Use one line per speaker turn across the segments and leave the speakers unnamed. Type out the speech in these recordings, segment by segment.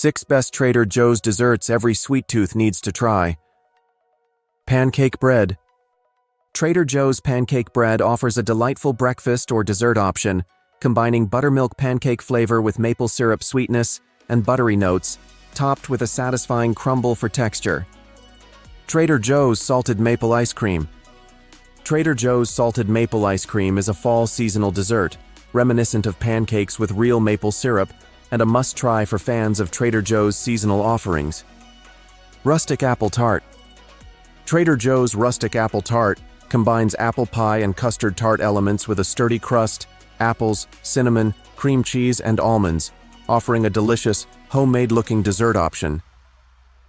6 Best Trader Joe's Desserts Every Sweet Tooth Needs to Try. Pancake bread. Trader Joe's pancake bread offers a delightful breakfast or dessert option, combining buttermilk pancake flavor with maple syrup sweetness and buttery notes, topped with a satisfying crumble for texture. Trader Joe's Salted Maple Ice Cream. Trader Joe's Salted Maple Ice Cream is a fall seasonal dessert, reminiscent of pancakes with real maple syrup, and a must-try for fans of Trader Joe's seasonal offerings. Rustic Apple Tart. Trader Joe's Rustic Apple Tart combines apple pie and custard tart elements with a sturdy crust, apples, cinnamon, cream cheese, and almonds, offering a delicious, homemade-looking dessert option.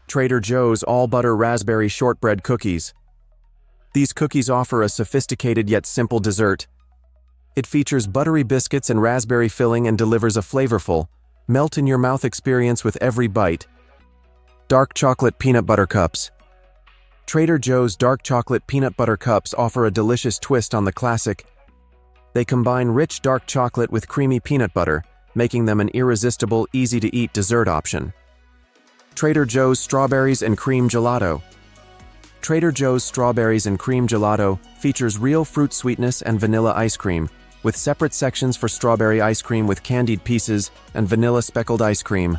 Trader Joe's All-Butter Raspberry Shortbread Cookies. These cookies offer a sophisticated yet simple dessert. It features buttery biscuits and raspberry filling and delivers a flavorful, melt-in-your-mouth experience with every bite. Dark Chocolate Peanut Butter Cups. Trader Joe's Dark Chocolate Peanut Butter Cups offer a delicious twist on the classic. They combine rich dark chocolate with creamy peanut butter, making them an irresistible, easy-to-eat dessert option. Trader Joe's Strawberries and Cream Gelato. Trader Joe's Strawberries and Cream Gelato features real fruit sweetness and vanilla ice cream, with separate sections for strawberry ice cream with candied pieces and vanilla speckled ice cream.